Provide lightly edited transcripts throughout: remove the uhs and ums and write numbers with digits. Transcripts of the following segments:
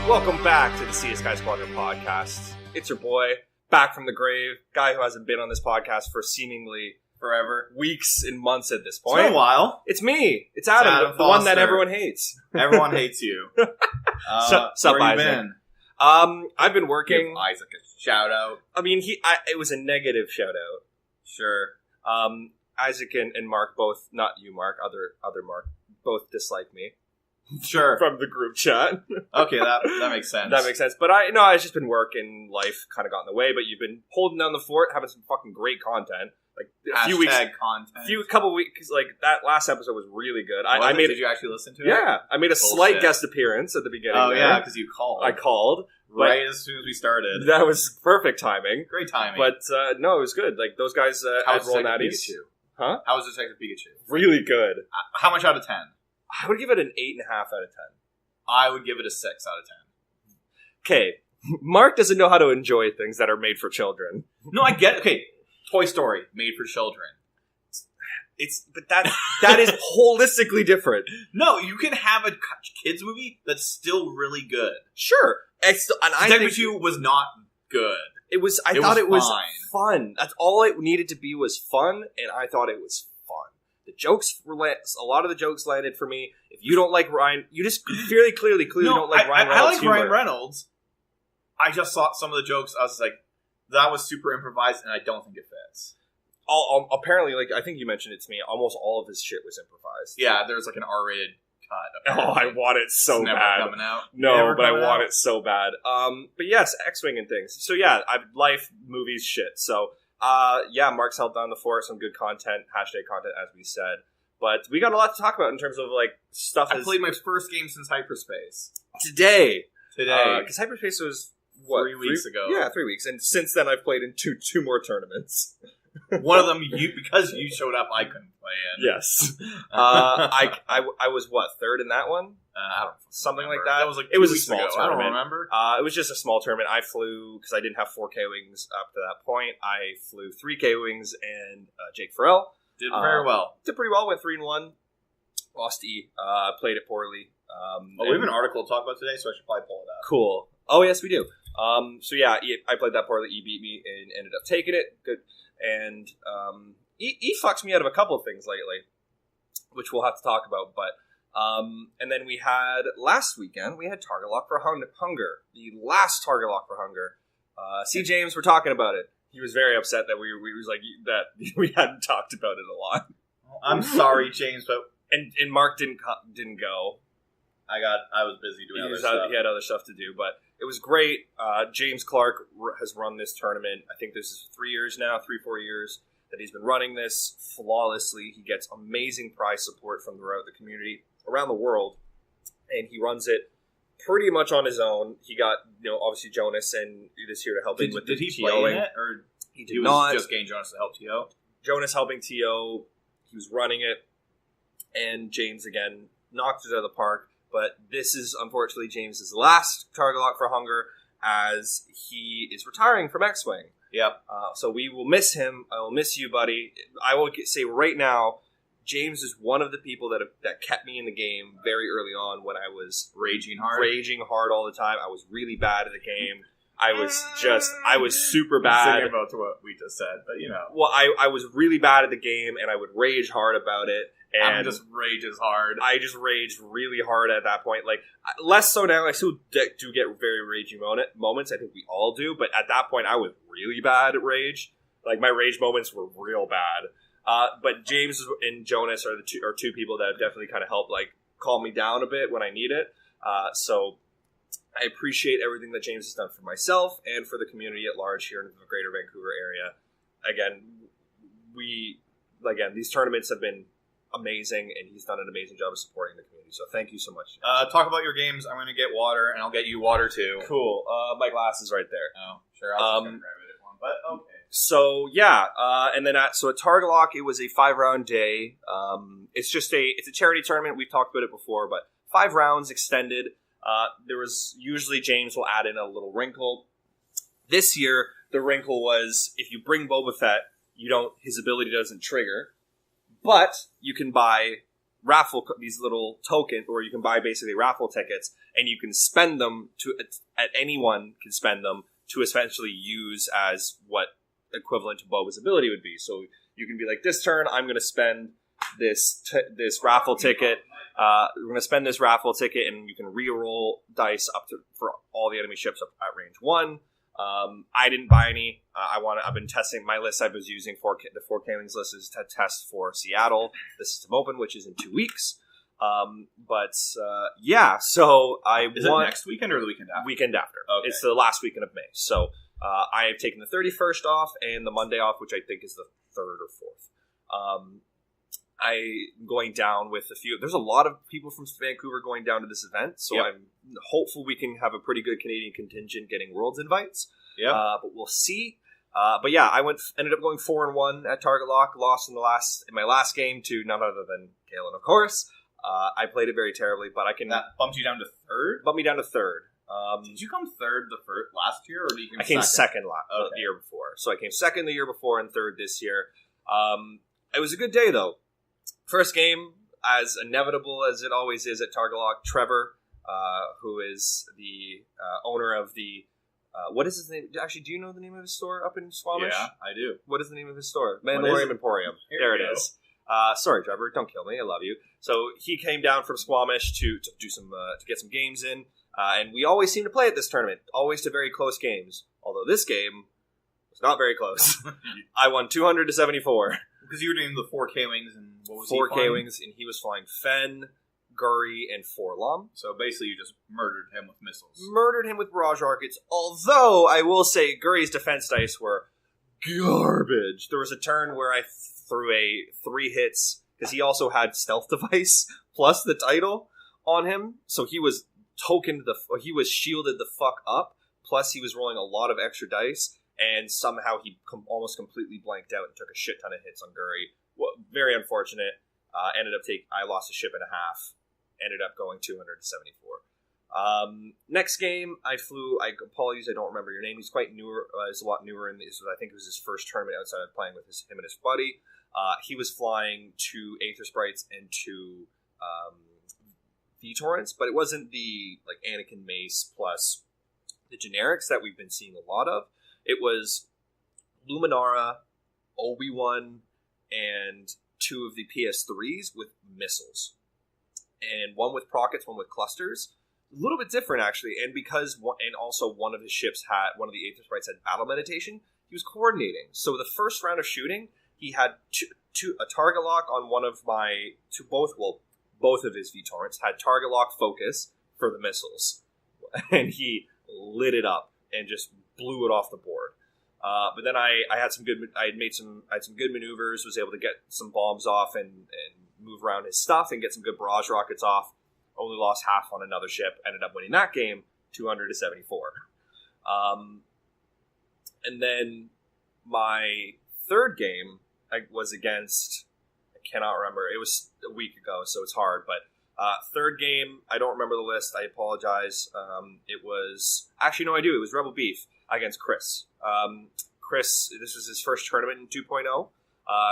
Welcome back to the CS Guy Squadron podcast. It's your boy, back from the grave, guy who hasn't been on this podcast for seemingly forever, weeks and months at this point. It's been a while. It's me. It's Adam, the one that everyone hates. Everyone hates you. Sup, where Isaac? you been? I've been working. Give Isaac a shout out. I mean, it was a negative shout out. Sure. Isaac and Mark both, not you, Mark, other Mark, both dislike me. Sure. From the group chat. Okay, that makes sense. That makes sense. But I've just been working, life kind of got in the way, but you've been holding down the fort, having some fucking great content. Like a few weeks, couple weeks, like that last episode was really good. Did you actually listen to it? Yeah, I made a slight guest appearance at the beginning. Oh yeah, because you called. I called right as soon as we started. That was perfect timing. Great timing. But no, it was good. Like those guys had roll natties. Huh? How was Detective Pikachu? Really good. How much out of 10? I would give it an 8.5 out of 10. I would give it a 6 out of 10. Okay, Mark doesn't know how to enjoy things that are made for children. No, I get it. Okay, Toy Story, made for children. But that is holistically different. No, you can have a kids movie that's still really good. Sure, and Detective Pikachu was not good. I thought it was fun. That's all it needed to be, was fun, and I thought it was fun. The jokes a lot of the jokes landed for me. If you don't like Ryan, you just clearly don't like Ryan Reynolds. I like humor. Ryan Reynolds. I just saw some of the jokes. I was like, that was super improvised, and I don't think it fits. Apparently, like I think you mentioned it to me, almost all of his shit was improvised. Yeah, there's like an R-rated cut. Oh, I want it so never bad. Coming out. No, but I want it so bad. But yes, X-Wing and things. So yeah, life, movies, shit. So yeah, Mark's held down the fort, some good content, hashtag content, as we said. But we got a lot to talk about in terms of like stuff. I played my first game since Hyperspace today, because Hyperspace was 3 weeks ago. Yeah, 3 weeks, and since then I've played in two more tournaments. One of them, because you showed up, I couldn't play in. Yes, I was third in that one. I don't something remember. like that. That was like it was a 2 weeks small ago. tournament. I don't remember. It was just a small tournament. I flew because I didn't have 4K wings up to that point. I flew 3K wings and Jake Farrell did very well. Did pretty well. Went 3-1. Lost E. Played it poorly. We have an article to talk about today, so I should probably pull it up. Cool. Oh yes, we do. So yeah, I played that poorly. E beat me and ended up taking it. Good. And E fucks me out of a couple of things lately, which we'll have to talk about. But and then we had last weekend Target Lock for Hunger, the last Target Lock for Hunger. C. James, we're talking about it. He was very upset that we was like that we hadn't talked about it a lot. I'm sorry, James, but and Mark didn't go. I was busy doing other stuff. He had other stuff to do, but it was great. James Clark has run this tournament. I think this is 3 years now, 3-4 years that he's been running this flawlessly. He gets amazing prize support from throughout the community around the world, and he runs it pretty much on his own. He got obviously Jonas and this year to help him with did the he TOing. play in it, or he did not. Just getting Jonas to help TO? Jonas helping TO. He was running it, and James again knocked it out of the park. But this is, unfortunately, James's last Target Lock for Hunger, as he is retiring from X-Wing. Yep. So we will miss him. I will miss you, buddy. I will say right now, James is one of the people that kept me in the game very early on when I was raging hard all the time. I was really bad at the game. I was super bad. Similar to what we just said, but Well, I was really bad at the game, and I would rage hard about it. And just rages hard. I just raged really hard at that point. Like, less so now. I still do get very ragey moments. I think we all do. But at that point, I was really bad at rage. Like, my rage moments were real bad. But James and Jonas are two people that have definitely kind of helped, like, calm me down a bit when I need it. So I appreciate everything that James has done for myself and for the community at large here in the greater Vancouver area. Again, these tournaments have been amazing, and he's done an amazing job of supporting the community. So thank you so much. Talk about your games. I'm going to get water, and I'll get you water too. Cool. My glass is right there. Oh, sure. I'll just grab it at one. But okay. So yeah, and then at Target Lock, it was a 5-round day. It's a charity tournament. We've talked about it before, but 5 rounds extended. There was usually James will add in a little wrinkle. This year, the wrinkle was if you bring Boba Fett, his ability doesn't trigger. But you can buy these little tokens, or you can buy basically raffle tickets, and you can spend them anyone can spend them to essentially use as what equivalent to Boba's ability would be. So you can be like, this turn, I'm going to spend this raffle ticket. We're going to spend this raffle ticket, and you can re-roll dice for all the enemy ships up at range 1. I didn't buy any. I've been testing my list. I was using the 4K-Wings list is to test for Seattle, the System Open, which is in 2 weeks. So Is it next weekend or the weekend after? Weekend after. Okay. It's the last weekend of May. So I have taken the 31st off and the Monday off, which I think is the 3rd or 4th. I'm going down with a few. There's a lot of people from Vancouver going down to this event, so I'm hopeful we can have a pretty good Canadian contingent getting Worlds invites. Yeah, but we'll see. I ended up going 4-1 at Target Lock. Lost in my last game to none other than Galen, of course. I played it very terribly, but that bumped you down to 3rd. Bumped me down to 3rd. Did you come 3rd last year, or did you come I came second okay. the year before. So I came second the year before and 3rd this year. It was a good day though. First game, as inevitable as it always is at Target Lock, Trevor, who is the owner of the what is his name? Actually, do you know the name of his store up in Squamish? Yeah, I do. What is the name of his store? Mandalorian Emporium. There it is. Sorry, Trevor, don't kill me. I love you. So he came down from Squamish to do some to get some games in, and we always seem to play at this tournament, always to very close games. Although this game was not very close. I won 200-74. Because you were doing the 4K-Wings, and what was 4K-Wings, and he was flying Fen, Guri, and Forlom. So basically you just murdered him with missiles. Murdered him with barrage rockets, although I will say Guri's defense dice were garbage. There was a turn where I threw 3 hits, because he also had stealth device plus the title on him, so he was shielded the fuck up, plus he was rolling a lot of extra dice. And somehow he almost completely blanked out and took a shit ton of hits on Guri. Well, very unfortunate. I lost a ship and a half. Ended up going 200-74. Next game, I flew. Apologies, I don't remember your name. He's quite newer. He's a lot newer. I think it was his first tournament outside of playing with him and his buddy. He was flying 2 Aether Sprites and 2 V-Torrents, but it wasn't the Anakin Mace plus the generics that we've been seeing a lot of. It was Luminara, Obi-Wan, and 2 of the PS3s with missiles. And one with prockets, one with clusters. A little bit different, actually. And also one of his ships one of the Aether Sprites had battle meditation, he was coordinating. So the first round of shooting, he had a target lock on one of both of his V-Torrents had target lock focus for the missiles. And he lit it up and just blew it off the board. But then I had some good maneuvers, was able to get some bombs off and move around his stuff and get some good barrage rockets off. Only lost half on another ship. Ended up winning that game 200-74. And then my 3rd game was against, I cannot remember. It was a week ago, so it's hard. But 3rd game, I don't remember the list. I apologize. It was, actually no, I do. It was Rebel Beef against Chris. Chris, this was his first tournament in 2.0.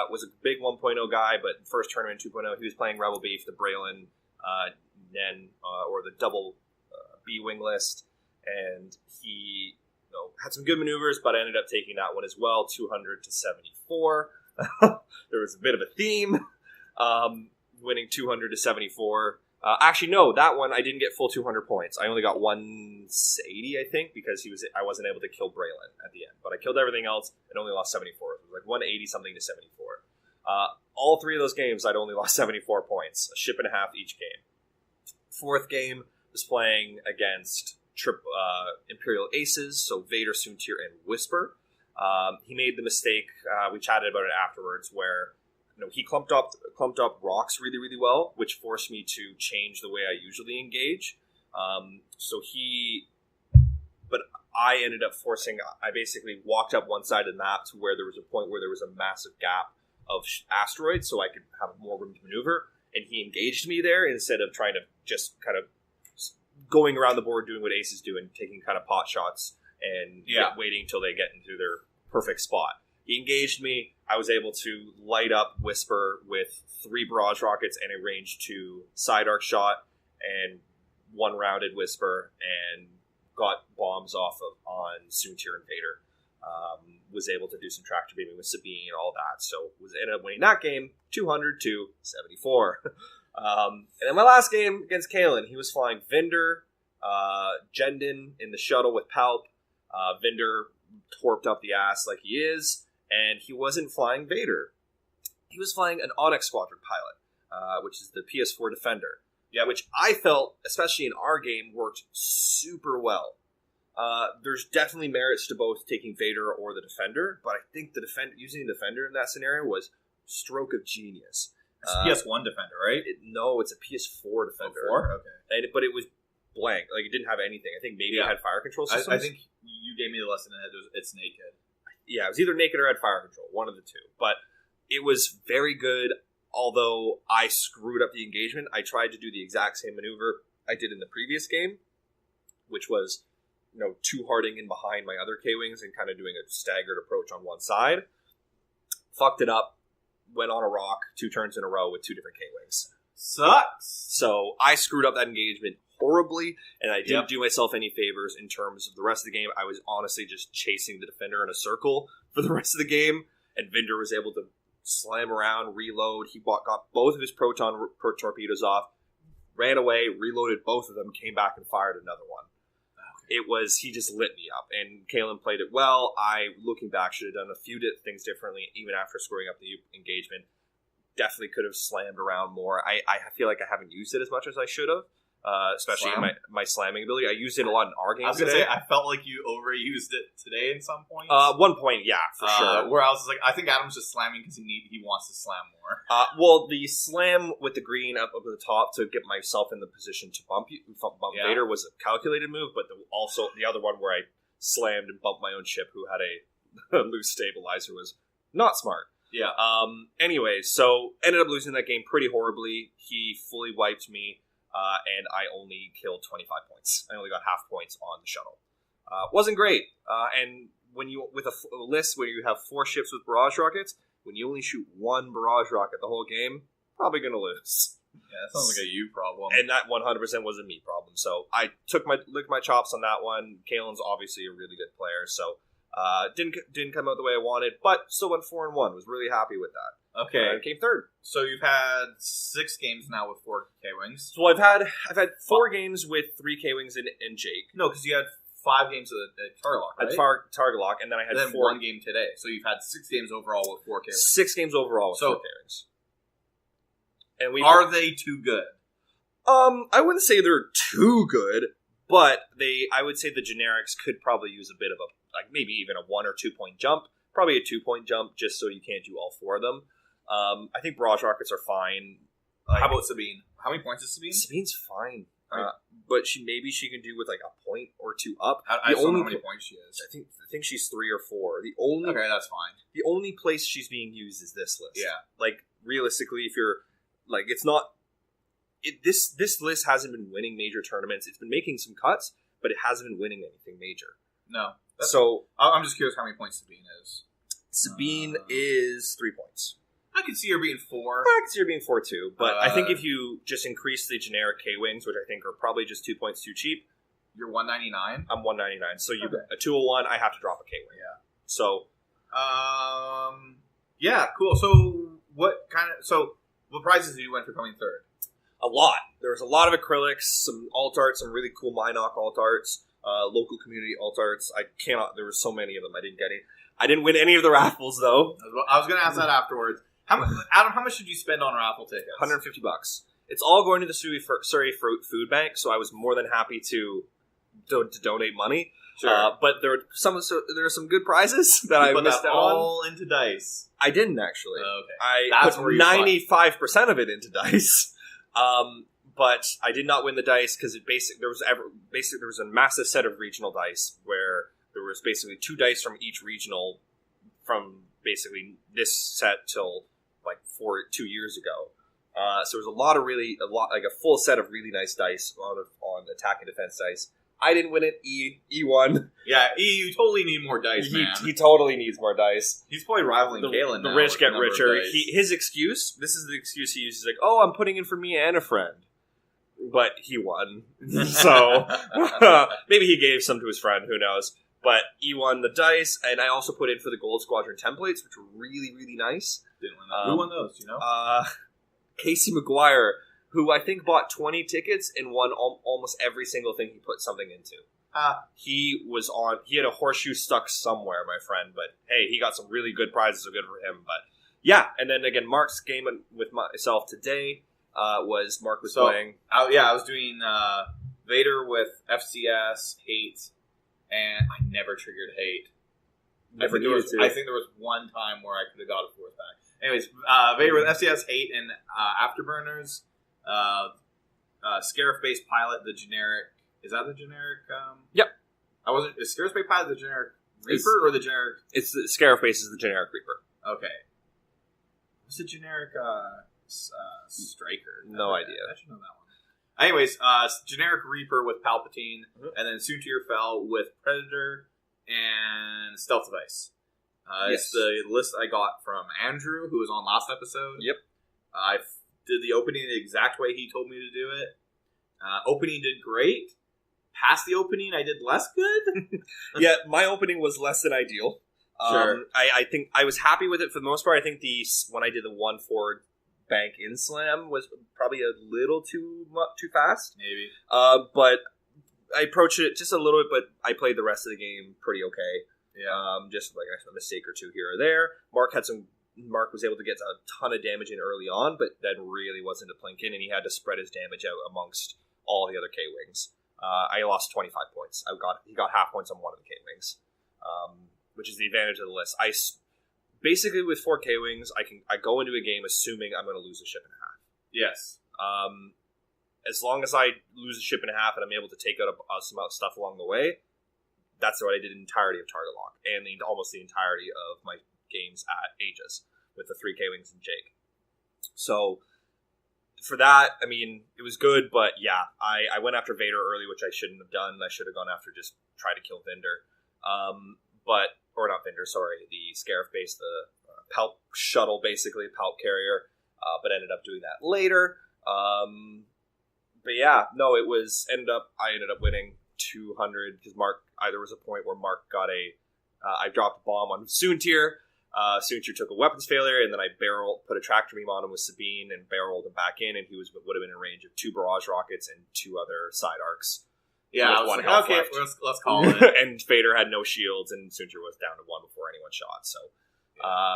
Was a big 1.0 guy, but first tournament in 2.0, he was playing Rebel Beef, the Braylon, Nen, or the double B-Wing list, and he had some good maneuvers, but ended up taking that one as well, 200-74. There was a bit of a theme, winning 200-74. Actually, no, that one I didn't get full 200 points. I only got 180, I think, because I wasn't able to kill Braylon at the end. But I killed everything else and only lost 74. It was like 180 something to 74. All 3 of those games, I'd only lost 74 points, a ship and a half each game. 4th game was playing against Imperial Aces, so Vader, Soontir, and Whisper. He made the mistake, we chatted about it afterwards, where he clumped up rocks really, really well, which forced me to change the way I usually engage. But I ended up I basically walked up one side of the map to where there was a point where there was a massive gap of asteroids, so I could have more room to maneuver, and he engaged me there instead of trying to just kind of going around the board doing what aces do and taking kind of pot shots and waiting until they get into their perfect spot. He engaged me. I was able to light up Whisper with 3 barrage rockets and a range 2 side arc shot and 1 rounded Whisper and got bombs off of on Soontir and Vader. Was able to do some tractor beaming with Sabine and all that. So ended up winning that game 200-74. And then my last game against Kalen, he was flying Vinder, Jendon in the shuttle with Palp. Vinder torped up the ass like he is, and he wasn't flying Vader. He was flying an Onyx Squadron pilot, which is the PS4 Defender. Yeah, which I felt, especially in our game, worked super well. There's definitely merits to both taking Vader or the Defender, but I think using the Defender in that scenario was stroke of genius. It's a PS1 Defender, right? No, it's a PS4 Defender. Oh, okay. But it was blank. Like, it didn't have anything. I think maybe it had fire control systems. I think you gave me the lesson that it's naked. Yeah, it was either naked or had fire control. One of the two. But it was very good, although I screwed up the engagement. I tried to do the exact same maneuver I did in the previous game, which was, two-harding in behind my other K-Wings and kind of doing a staggered approach on one side. Fucked it up. Went on a rock 2 turns in a row with 2 different K-Wings. Sucks. So I screwed up that engagement horribly, and I didn't do myself any favors in terms of the rest of the game. I was honestly just chasing the Defender in a circle for the rest of the game, and Vinder was able to slam around, reload. He got both of his proton torpedoes off, ran away, reloaded both of them, came back and fired another one. He just lit me up, and Kalen played it well. I, looking back, should have done a few things differently, even after screwing up the engagement. Definitely could have slammed around more. I feel like I haven't used it as much as I should have, especially in my slamming ability. I used it a lot in our games today. I felt like you overused it today in some points. One point, yeah, for sure. Where I was like, I think Adam's just slamming because he wants to slam more. Well, the slam with the green up at the top to get myself in the position to bump Vader was a calculated move, but also the other one where I slammed and bumped my own ship, who had a loose stabilizer, was not smart. Yeah. Anyways, so ended up losing that game pretty horribly. He fully wiped me, and I only killed 25 points. I only got half points on the shuttle. Wasn't great. And when you with a list where you have 4 ships with barrage rockets, when you only shoot 1 barrage rocket the whole game, probably gonna lose. Yeah, that sounds like a you problem. And that 100% was a me problem. So I licked my chops on that one. Kalen's obviously a really good player, so. Didn't come out the way I wanted, but still went 4-1. Was really happy with that. Okay, came third. So you've had 6 games now with 4 K-Wings. So I've had 4 games with 3 K-Wings and Jake. No, because you had 5 games at Target Lock, right? At Target Lock, and then I had 4. 1 game today. So you've had 6 games overall with 4 K-Wings. 6 games overall with 4 K-Wings. And are they too good? I wouldn't say they're too good, but I would say the generics could probably use a bit of maybe even a 1 or 2 point jump, probably a 2 point jump, just so you can't do all 4 of them. I think barrage rockets are fine. How about Sabine? How many points is Sabine? Sabine's fine, but she can do with a point or 2 up. I don't know how many points she is. I think she's 3 or 4. Okay, that's fine. The only place she's being used is this list. Yeah, realistically, if you're it's not. This list hasn't been winning major tournaments. It's been making some cuts, but it hasn't been winning anything major. No. So I'm just curious how many points Sabine is. Sabine is 3 points. I could see her being 4. I could see her being 4 too, but I think if you just increase the generic K-Wings, which I think are probably just 2 points too cheap, you're 199. I'm 199. So you a 201. I have to drop a K-Wing. Yeah. So, yeah, cool. So what prizes did you win for coming third? A lot. There was a lot of acrylics, some alt arts, some really cool Minoc alt arts. Local community alt arts. There were so many of them. I didn't get any. I didn't win any of the raffles though. I was going to ask that afterwards. Adam, how much did you spend on raffle tickets? $150. It's all going to the Surrey Food Bank, so I was more than happy to donate money. Sure. But there are some good prizes that I missed out on. All into dice. I didn't actually. Okay. I put 95% of it into dice. But I did not win the dice because there was a massive set of regional dice where there was basically 2 dice from each regional from basically this set till 2 years ago. So there was a full set of really nice dice on attack and defense dice. I didn't win it. E won. Yeah, you totally need more dice, man. He totally needs more dice. He's probably rivaling Kalen The now rich with get the number of richer. dice. His excuse, this is the excuse he uses, like, oh, I'm putting in for me and a friend. But he won. So, maybe he gave some to his friend, who knows. But he won the dice, and I also put in for the Gold Squadron templates, which were really, really nice. Didn't win that. Who won those, you know? Casey McGuire, who I think bought 20 tickets and won almost every single thing he put something into. He had a horseshoe stuck somewhere, my friend, but hey, he got some really good prizes, so good for him. But yeah, and then again, Mark's game with myself today was Mark was playing. I was doing Vader with FCS, Hate, and I never triggered Hate. I think there was one time where I could have got a fourth back. Anyways, Vader with FCS, Hate, and Afterburners. Scarif-based Pilot, the generic. Is that the generic? Yep. Is Scarif-based Pilot the generic Reaper or the generic? It's the Scarif-based is the generic Reaper. Okay. What's the generic Striker? No idea. I should know that one. Anyways, generic Reaper with Palpatine, and then Soontir Fel with Predator and Stealth Device. It's the list I got from Andrew, who was on last episode. Yep. I did the opening the exact way he told me to do it. Opening did great. Past the opening, I did less good. Yeah, my opening was less than ideal. Sure. I think I was happy with it for the most part. I think when I did the 1-4 bank in slam was probably a little too fast. Maybe. But I approached it just a little bit, but I played the rest of the game pretty okay. Yeah. Just like a mistake or two here or there. Mark was able to get a ton of damage in early on, but then really wasn't a Plinkin, and he had to spread his damage out amongst all the other K-Wings. I lost 25 points. He got half points on one of the K-Wings, which is the advantage of the list. Basically with 4 K-Wings, I go into a game assuming I'm going to lose a ship and a half. Yes. As long as I lose a ship and a half and I'm able to take out some stuff along the way, that's what I did in the entirety of Target Lock and almost the entirety of my games at Aegis with the 3 K-Wings and Jake. So for that, I mean, it was good, but yeah, I went after Vader early, which I shouldn't have done. I should have gone after just try to kill Vinder. Or not Vinder, sorry, the Scarif base, the Palp shuttle, basically, Palp carrier, but ended up doing that later. But yeah, no, I ended up winning 200 because there was a point where Mark got I dropped a bomb on Soontir. Soontir took a weapons failure, and then I put a tractor beam on him with Sabine and barreled him back in, and he would have been in range of 2 barrage rockets and 2 other side arcs. Yeah, I was one like, health okay, left. let's call it. And Vader had no shields, and Soontir was down to 1 before anyone shot. So,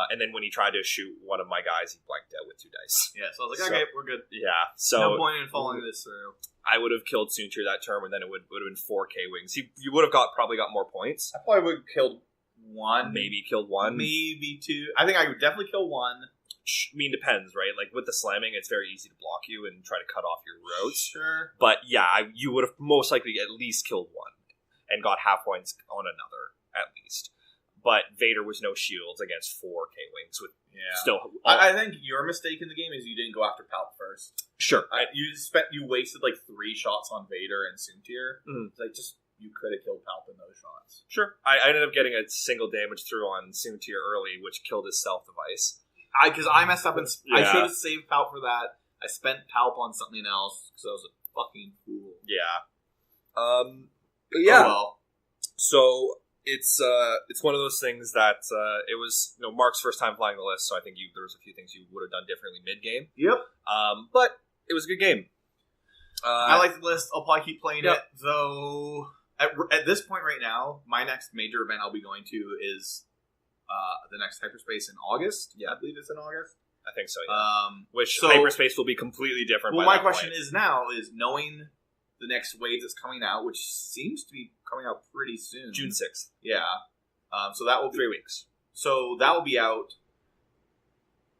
and then when he tried to shoot one of my guys, he blanked out with 2 dice. Yeah, so I was like, okay, we're good. Yeah, so no point in following this through. I would have killed Soontir that turn, and then it would have been 4 K-Wings. You would have probably got more points. I probably would have killed 1. Maybe killed 1. Maybe 2. I think I would definitely kill 1. I mean, depends, right? Like, with the slamming, it's very easy to block you and try to cut off your roads. Sure. But, yeah, you would have most likely at least killed 1 and got half points on another, at least. But Vader was no shields against 4 K-Wings. Still, I think your mistake in the game is you didn't go after Palp first. Sure. You wasted, 3 shots on Vader and Soontir. Mm. You could have killed Palp in those shots. Sure. I ended up getting a single damage through on Soontir early, which killed his stealth device. Because I messed up and I should have saved Palp for that. I spent Palp on something else because I was a fucking fool. Yeah. Yeah. Oh, well. So it's one of those things that it was Mark's first time flying the list, so I think there was a few things you would have done differently mid game. Yep. But it was a good game. I like the list. I'll probably keep playing it, though. At this point right now, my next major event I'll be going to is the next Hyperspace in August. Yeah, I believe it's in August. I think so. Yeah. Hyperspace will be completely different. Well, my question is knowing the next wave that's coming out, which seems to be coming out pretty soon, June 6th. Yeah. So that will be 3 weeks. So that will be out.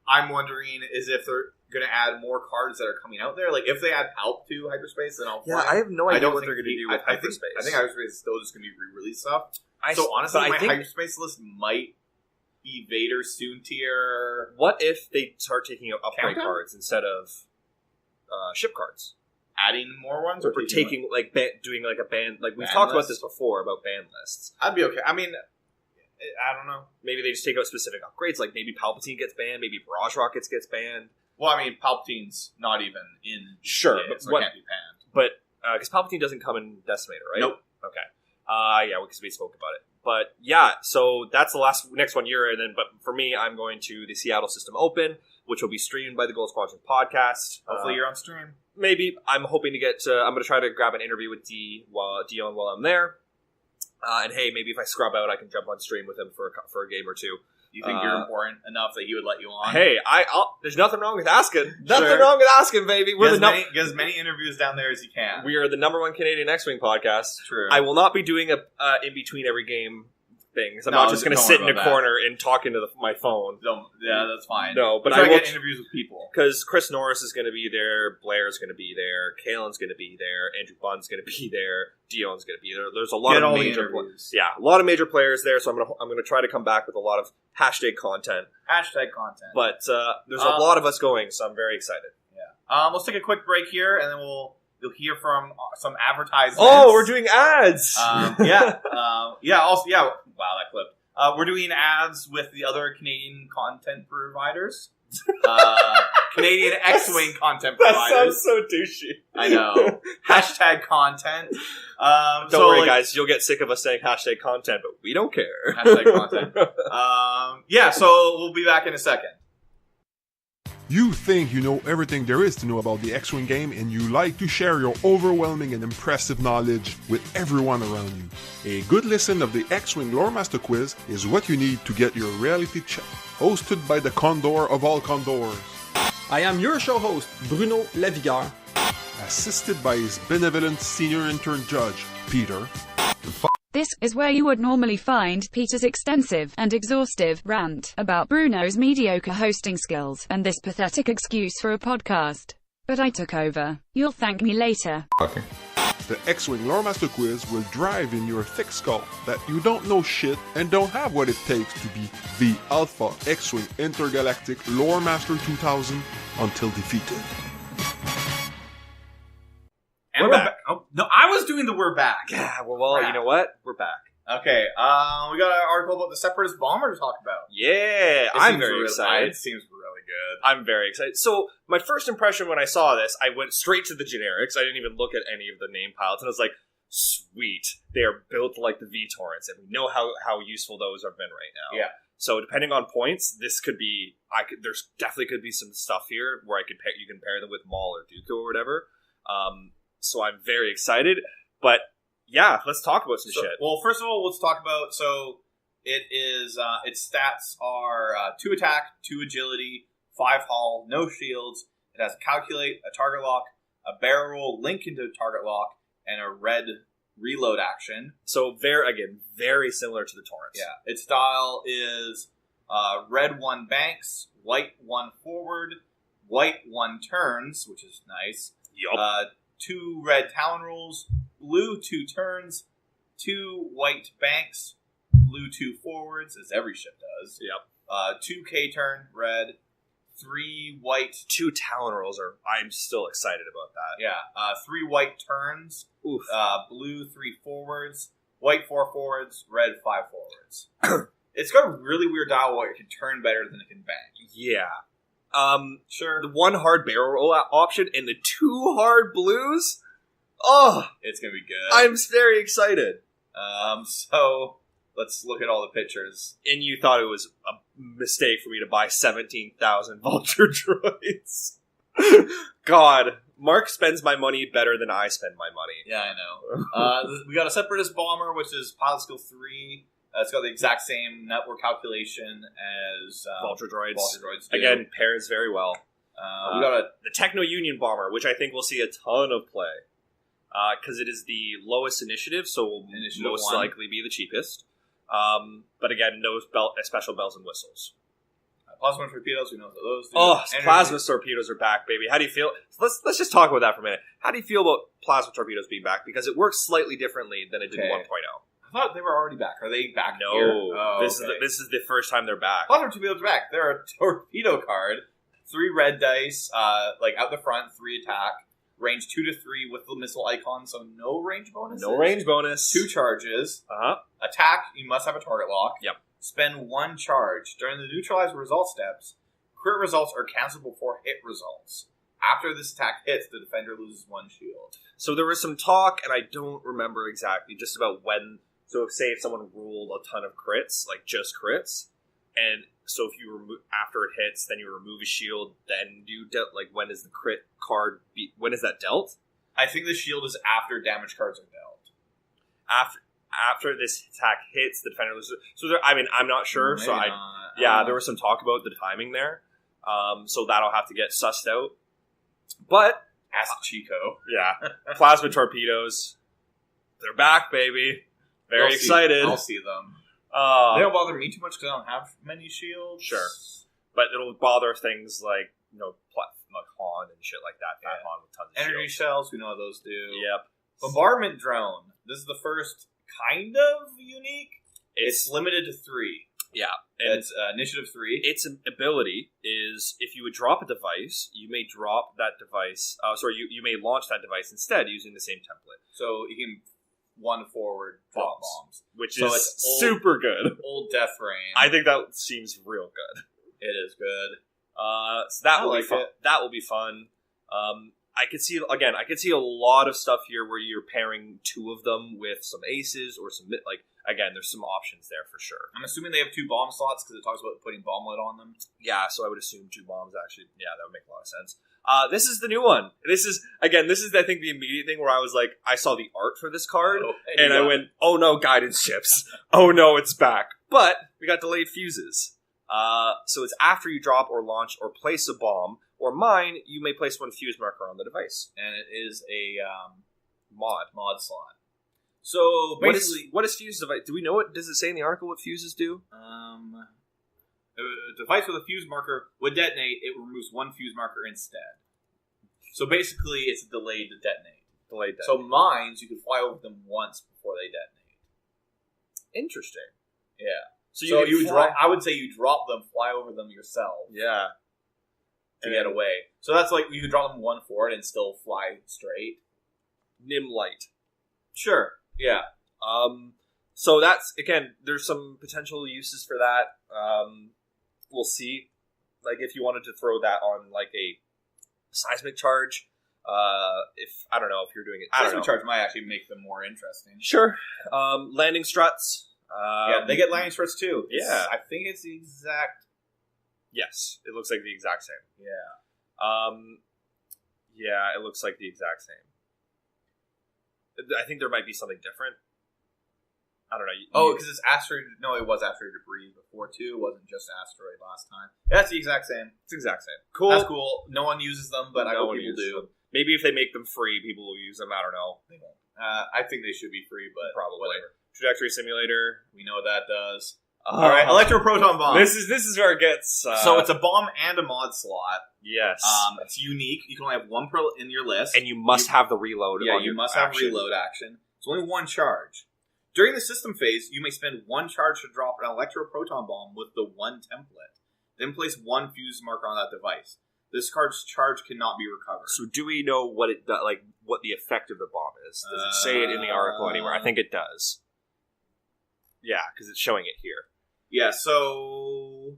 I'm wondering is if they're going to add more cards that are coming out there. Like if they add Palp to Hyperspace, then I'll. Yeah, I have no idea what they're going to do with Hyperspace. I think Hyperspace is still just going to be re-release stuff. Honestly, my Hyperspace list might be Vader, Soontir. What if they start taking out upgrade cards instead of ship cards? adding more ones, or taking like doing like a band. Like we've Ban talked about lists? this before about band lists. I'd be okay. I mean, I don't know. Maybe they just take out specific upgrades. Like maybe Palpatine gets banned. Maybe Barrage Rockets gets banned. Well, I mean, Palpatine's not even in. Sure, it, but what? Can't be banned. But because Palpatine doesn't come in Decimator, right? Nope. Okay. Yeah, because we spoke about it. But yeah, so that's the next 1 year, and then. But for me, I'm going to the Seattle System Open, which will be streamed by the Gold Squadron podcast. Hopefully, you're on stream. Maybe I'm hoping to get. I'm going to try to grab an interview with Dion while I'm there. And hey, maybe if I scrub out, I can jump on stream with him for a game or two. You think you're important enough that he would let you on? Hey, there's nothing wrong with asking. Nothing Sure. wrong with asking, baby. Get as many interviews down there as you can. We are the #1 Canadian X-Wing podcast. True. I will not be doing a in between every game thing. 'Cause I'm No, not just going to don't sit in worry a about that. corner and talk into my phone. Yeah, that's fine. No, but We'll try I to will get interviews with people. because Chris Norris is going to be there, Blair's going to be there, Kalen's going to be there, Andrew Bunn's going to be there, Dion's going to be there. There's a lot Get of all the major interviews. a lot of major players there. So I'm going to try to come back with a lot of hashtag content. Hashtag content. But there's a lot of us going, so I'm very excited. Yeah. Let's take a quick break here, and then you'll hear from some advertisements. Oh, we're doing ads. Yeah. Also, wow, that clip. We're doing ads with the other Canadian content providers. Canadian X-Wing content providers. so douchey. I know. Hashtag content. Don't worry, guys. You'll get sick of us saying hashtag content, but we don't care. Hashtag content. So we'll be back in a second. You think you know everything there is to know about the X-Wing game, and you like to share your overwhelming and impressive knowledge with everyone around you. A good listen of the X-Wing Lore Master Quiz is what you need to get your reality check. Hosted by the Condor of all Condors. I am your show host, Bruno Lavigueur. Assisted by his benevolent senior intern judge, Peter. This is where you would normally find Peter's extensive and exhaustive rant about Bruno's mediocre hosting skills and this pathetic excuse for a podcast. But I took over. You'll thank me later. The X-Wing Lore Master Quiz will drive in your thick skull that you don't know shit and don't have what it takes to be the Alpha X-Wing Intergalactic Lore Master 2000 until defeated. And we're back. Oh, no, I was doing the we're back. Yeah, well, you know what? We're back. Okay, we got an article about the Separatist bomber to talk about. Yeah, I'm very excited. It seems really good. I'm very excited. So, my first impression when I saw this, I went straight to the generics. I didn't even look at any of the name pilots, and I was like, sweet. They are built like the V-Torrents, and we know how useful those have been right now. Yeah. So, depending on points, this could be... There's definitely could be some stuff here where you can pair them with Maul or Dooku or whatever. So I'm very excited, but yeah, let's talk about some shit. Well, first of all, let's talk about, it is, its stats are 2 attack, 2 agility, 5 hull, no shields. It has a calculate, a target lock, a barrel roll, link into target lock, and a red reload action. So very similar to the Torrents. Yeah. Its style is red 1 banks, white 1 forward, white 1 turns, which is nice. Yup. 2 red Talon rolls, blue 2 turns, 2 white banks, blue 2 forwards, as every ship does. Yep. 2 K turn, red, 3 white. 2 Talon rolls I'm still excited about that. Yeah. 3 white turns, Oof. Blue 3 forwards, white 4 forwards, red 5 forwards. It's got a really weird dial where it can turn better than it can bank. Yeah. Sure. The 1 hard barrel roll option and the 2 hard blues. Oh, it's gonna be good. I'm very excited. So let's look at all the pictures. And you thought it was a mistake for me to buy 17,000 Vulture droids. God, Mark spends my money better than I spend my money. Yeah, I know. We got a Separatist bomber, which is pilot skill 3. It's got the exact same network calculation as Vulture droids. Do. Again, pairs very well. We got the Techno Union bomber, which I think will see a ton of play. Because it is the lowest initiative, so will most likely be the cheapest. But again, no special bells and whistles. Plasma torpedoes, we know what those do. Oh, plasma torpedoes are back, baby. How do you feel? Let's just talk about that for a minute. How do you feel about plasma torpedoes being back? Because it works slightly differently than it did in 1.0. I thought they were already back. Are they back no, here? No. This is the first time they're back. Plasma torpedoes are back. They're a torpedo card. 3 red dice, out the front, 3 attack. Range 2 to 3 with the missile icon, so no range bonuses. No range bonus. 2 charges. Attack, you must have a target lock. Yep. Spend 1 charge. During the neutralize result steps, crit results are cancelled before hit results. After this attack hits, the defender loses 1 shield. So there was some talk, and I don't remember exactly, just about when. So say if someone rolled a ton of crits, like just crits, and so if you after it hits, then you remove a shield, then you when is the crit card? When is that dealt? I think the shield is after damage cards are dealt. After this attack hits, the defender loses. So I'm not sure. Maybe so not. There was some talk about the timing there. So that'll have to get sussed out. But ask Chico. Yeah, plasma torpedoes. They're back, baby. Very excited. I'll see them. They don't bother me too much because I don't have many shields. Sure, but it'll bother things like like Han and shit like that. Fat Han with tons of energy shields. shells. We know what those do. Yep. Bombardment drone. This is the first kind of unique. It's limited to 3. Yeah, it's initiative 3. Its ability is if you would drop a device, you may drop that device. You may launch that device instead using the same template. So you can 1 forward drop bombs, which is super good. Old Death Rain. I think that seems real good. It is good. So that will be fun. That will be fun. I could see a lot of stuff here where you're pairing 2 of them with some aces or some there's some options there for sure. I'm assuming they have 2 bomb slots because it talks about putting bomblet on them. Yeah, so I would assume 2 bombs actually. Yeah, that would make a lot of sense. This is the new one. This is I think the immediate thing where I was like, I saw the art for this card and I went, oh no, guidance chips. Oh no, it's back. But we got delayed fuses. So it's after you drop or launch or place a bomb or mine, you may place 1 fuse marker on the device. And it is a mod slot. So basically, what is fuse device? Do we know it? Does it say in the article what fuses do? A device with a fuse marker would detonate. It removes 1 fuse marker instead. So basically, it's delayed to detonate. Delayed. So mines, you can fly over them once before they detonate. Interesting. Yeah. So you drop. I would say you drop them, fly over them yourself. Yeah. To get away. So that's like you could drop them 1 forward and still fly straight. Nim light. Sure. Yeah. So that's, again, there's some potential uses for that. We'll see. Like, if you wanted to throw that on, like, a seismic charge, I don't know if you're doing it. Seismic charge might actually make them more interesting. Sure. Landing struts. Yeah, they get landing struts, too. Yeah. I think it's the exact... Yes, it looks like the exact same. Yeah. Yeah, it looks like the exact same. I think there might be something different. I don't know. Because it's asteroid... No, it was asteroid debris before, too. It wasn't just asteroid last time. That's the exact same. It's the exact same. Cool. That's cool. No one uses them, but I hope people do. Them. Maybe if they make them free, people will use them. I don't know. They won't. I think they should be free, but probably. Whatever. Trajectory simulator. We know what that does. All right, electroproton bomb. This is where it gets. So it's a bomb and a mod slot. Yes. It's unique. You can only have 1 per in your list, and you must have the reload. Yeah, you must have reload action. It's only 1 charge. During the system phase, you may spend 1 charge to drop an electroproton bomb with the 1 template. Then place 1 fuse marker on that device. This card's charge cannot be recovered. So do we know what it what the effect of the bomb is? Does it say it in the article anywhere? I think it does. Yeah, because it's showing it here. Yeah, so...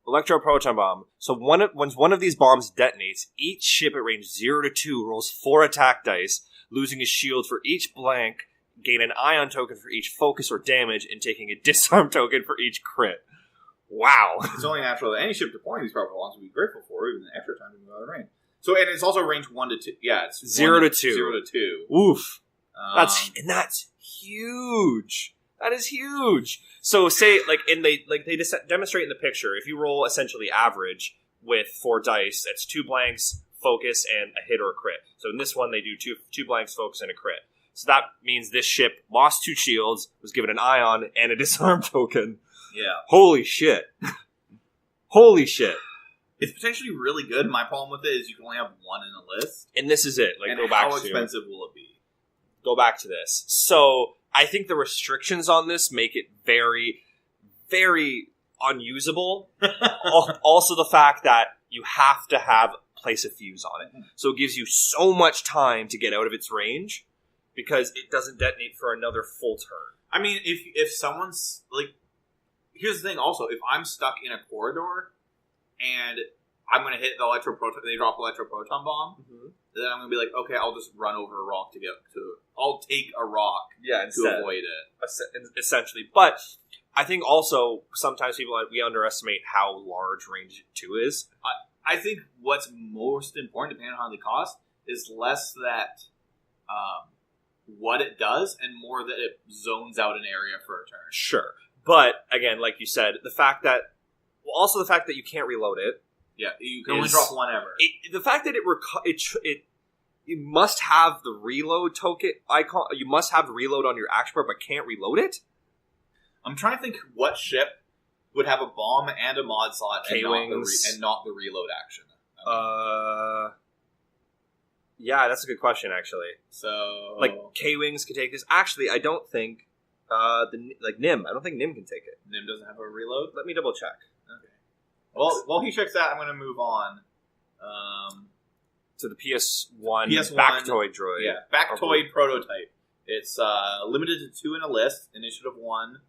Electroproton bomb. So once one of these bombs detonates, each ship at range 0 to 2 rolls 4 attack dice, losing a shield for each blank, gain an ion token for each focus or damage, and taking a disarm token for each crit. Wow. It's only natural that any ship deploying these powerful bombs will be grateful for, even the extra time to move out of range. So, and it's also range 1 to 2. Yeah, it's 0 to 2. 0 to 2. Oof. That's huge. That is huge. So say they demonstrate in the picture, if you roll essentially average with 4 dice, that's 2 blanks, focus, and a hit or a crit. So in this one, they do two blanks, focus, and a crit. So that means this ship lost 2 shields, was given an ion, and a disarm token. Yeah. Holy shit. Holy shit. It's potentially really good. My problem with it is you can only have 1 in a list. And this is it. How expensive will it be? Go back to this. So I think the restrictions on this make it very, very unusable. Also the fact that you have to have place a fuse on it. So it gives you so much time to get out of its range because it doesn't detonate for another full turn. I mean, if someone's like, here's the thing. Also, if I'm stuck in a corridor and I'm going to hit the electroproton, they drop electroproton bomb. Then I'm going to be like, okay, I'll just run over a rock to get to it. I'll take a rock to avoid it. Essentially. But I think also sometimes we underestimate how large range 2 is. I think what's most important, depending on how they cost, is less that what it does and more that it zones out an area for a turn. Sure. But, again, like you said, the fact that you can't reload it. Yeah, you can only drop one ever. The fact that you must have the reload token icon. You must have reload on your action bar, but can't reload it. I'm trying to think what ship would have a bomb and a mod slot and not the reload action. Yeah, that's a good question, actually. So, like K-Wings can take this. Actually, I don't think Nim. I don't think Nim can take it. Nim doesn't have a reload. Let me double check. Okay. Well, while he checks that, I'm going to move on. To the PS1 Bactoid droid. Yeah, Bactoid prototype. It's limited to 2 in a list, Initiative 1.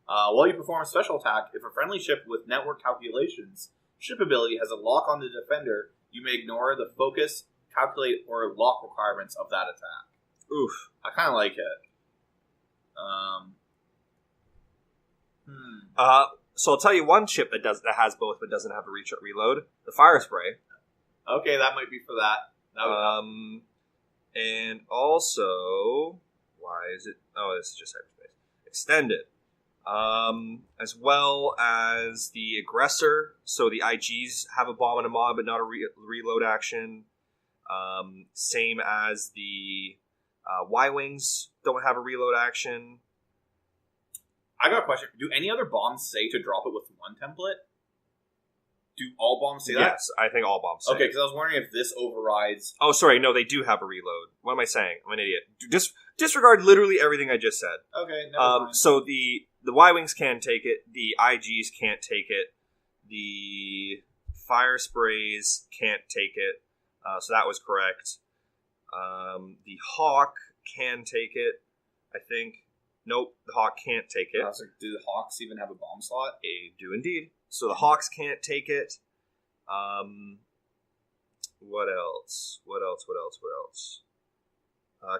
While you perform a special attack, if a friendly ship with network calculations ship ability has a lock on the defender, you may ignore the focus, calculate, or lock requirements of that attack. Oof. I kind of like it. So I'll tell you one ship that has both but doesn't have a reload. The Fire Spray. Okay, that might be for that. And also, why is it? Oh, this is just hyperspace. Extended. As well as the Aggressor. So the IGs have a bomb and a mod, but not a reload action. Same as the Y-Wings don't have a reload action. I got a question. Do any other bombs say to drop it with one template? Do all bombs say that? Yes, I think all bombs say. Okay, because I was wondering if this overrides... Oh, sorry, no, they do have a reload. What am I saying? I'm an idiot. Disregard literally everything I just said. Okay, never mind. So the Y-Wings can take it, the IGs can't take it, the Fire Sprays can't take it, so that was correct. The Hawk can take it, I think. Nope, the Hawk can't take it. Do the Hawks even have a bomb slot? They do indeed. So the Hawks can't take it. What else?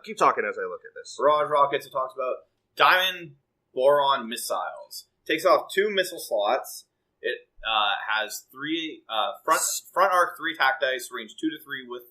Keep talking as I look at this. Barrage rockets, it talks about. Diamond boron missiles. Takes off 2 missile slots. It has 3 front arc 3 attack dice, range 2 to 3 with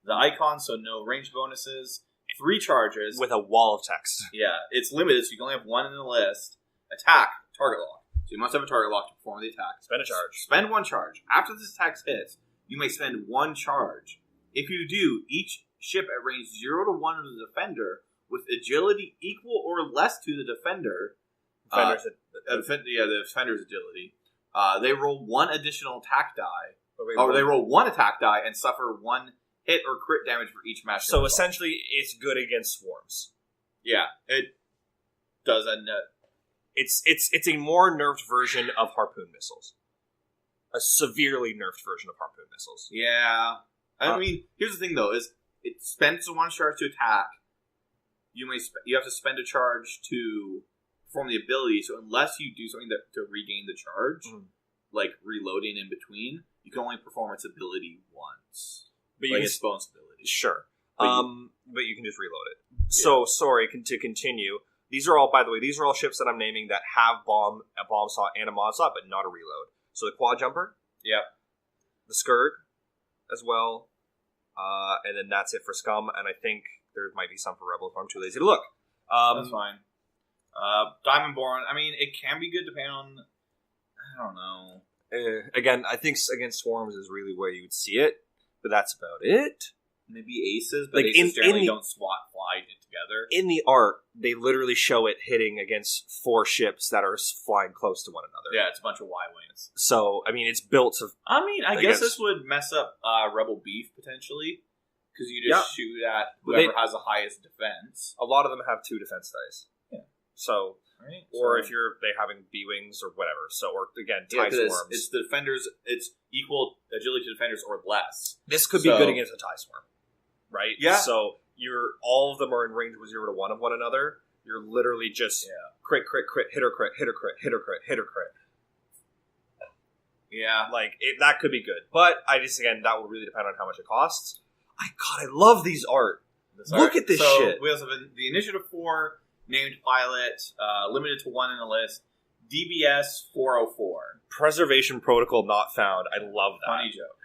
the icon, so no range bonuses. 3 charges. With a wall of text. Yeah, it's limited, so you can only have 1 in the list. Attack, target lock. So you must have a target lock to perform the attack. Spend a charge. Spend 1 charge. After this attack hits, you may spend 1 charge. If you do, each ship at range 0 to 1 of the defender with agility equal or less to the defender. The defender's agility. They roll 1 additional attack die. They roll 1 attack die and suffer 1 hit or crit damage for each match. So essentially, it's good against swarms. Yeah, it does a It's a more nerfed version of harpoon missiles. A severely nerfed version of harpoon missiles. Yeah. I mean, here's the thing though: is it spends 1 charge to attack. You have to spend a charge to perform the ability. So unless you do something to regain the charge, like reloading in between, you can only perform its ability once. But like its bonus ability. Sure. But you can just reload it. Yeah. So sorry to continue. These are all, by the way, ships that I'm naming that have a bomb slot and a mod slot, but not a reload. So the quad jumper. Yep. The Scourge as well. And then that's it for Scum. And I think there might be some for Rebels, but I'm too lazy to look. That's fine. Diamond Boron, I mean, it can be good depending on, I don't know. Again, I think against Swarms is really where you would see it, but that's about it. Maybe Aces, but like Aces generally don't fly together. In the art, they literally show it hitting against 4 ships that are flying close to one another. Yeah, it's a bunch of Y-Wings. So, I mean, it's built to... I guess this would mess up Rebel Beef, potentially, because you just shoot at whoever has the highest defense. A lot of them have 2 defense dice. Yeah. So, right? Or if they having B-wings or whatever. So, or again, TIE swarms. It's the defenders. It's equal agility to defenders or less. This could be good against a TIE swarm, right? Yeah. So all of them are in range 0 to 1 of one another. You're literally just crit, hit or crit, hit or crit, hit or crit, hit or crit. Yeah, that could be good, but that will really depend on how much it costs. I love these art. Look at this shit. We also have the Initiative 4 named pilot, limited to 1 in the list. DBS 404. Preservation protocol not found. I love that. Funny joke.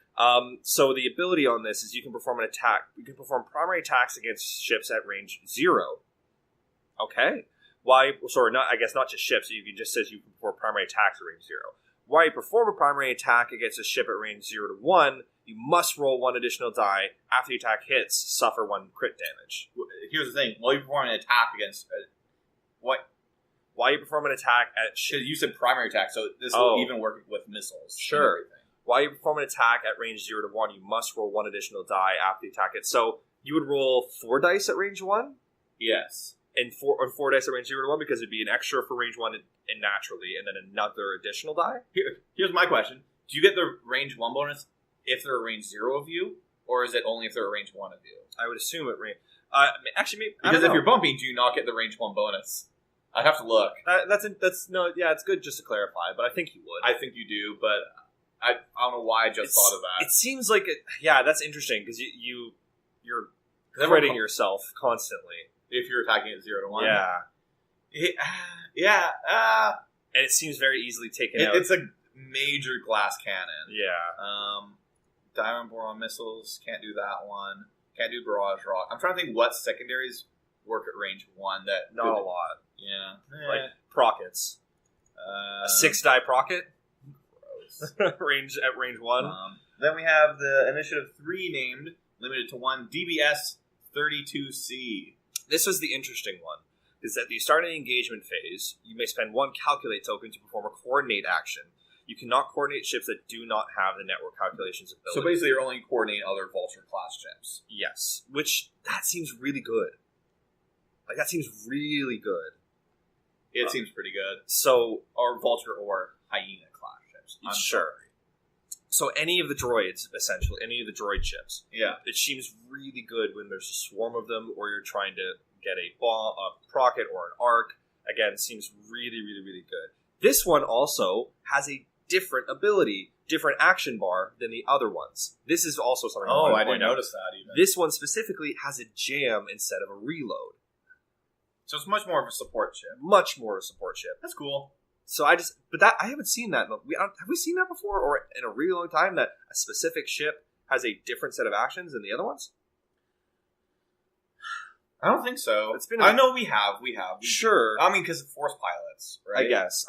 So the ability on this is you can perform an attack. You can perform primary attacks against ships at range 0. Okay. Why? Sorry, not just ships. It just says you can perform primary attacks at range 0. While you perform a primary attack against a ship at range 0 to 1, you must roll 1 additional die. After the attack hits, suffer 1 crit damage. Here's the thing. While you perform an attack against... what? While you perform an attack at... You said primary attack, so this will even work with missiles. Sure. While you perform an attack at range 0 to 1, you must roll 1 additional die after the attack hits. So you would roll 4 dice at range 1? Yes. And 4 dice at range 0 to 1 because it'd be an extra for range 1 and naturally, and then another additional die? Here's my question. Do you get the range 1 bonus if they're at range 0 of you, or is it only if they're at range 1 of you? I would assume at range... actually, maybe... Because if you're bumping, do you not get the range 1 bonus? I'd have to look. It's good just to clarify, but I think you would. I think you do, but I don't know why I just thought of that. It seems like that's interesting because you're critting yourself constantly if you're attacking at 0 to 1. Yeah. And it seems very easily taken out. It's a major glass cannon. Yeah. Diamond boron missiles, can't do that one. Can't do barrage rock. I'm trying to think what secondaries work at range 1 that... Not a lot. Yeah. Like prockets. A 6-die procket? range 1. Then we have the Initiative 3 named, limited to 1, DBS 32C. This was the interesting one. Is that the start of the engagement phase, you may spend 1 calculate token to perform a coordinate action. You cannot coordinate ships that do not have the network calculations ability. So basically you're only coordinating other Vulture class ships. Yes. That seems really good. That seems really good. It seems pretty good. So, or Vulture or Hyena class ships. I'm sure. So any of the droids, essentially, any of the droid ships. Yeah. It seems really good when there's a swarm of them, or you're trying to get a bomb, a procket, or an arc. Again, seems really, really, really good. This one also has a different ability, different action bar than the other ones. This is also something I didn't notice that even. This one specifically has a jam instead of a reload. So it's much more of a support ship. Much more of a support ship. That's cool. So I haven't seen that. Have we seen that before, or in a really long time, that a specific ship has a different set of actions than the other ones? I don't think so. I know we have. Sure. I mean, because of Force pilots, right? I guess.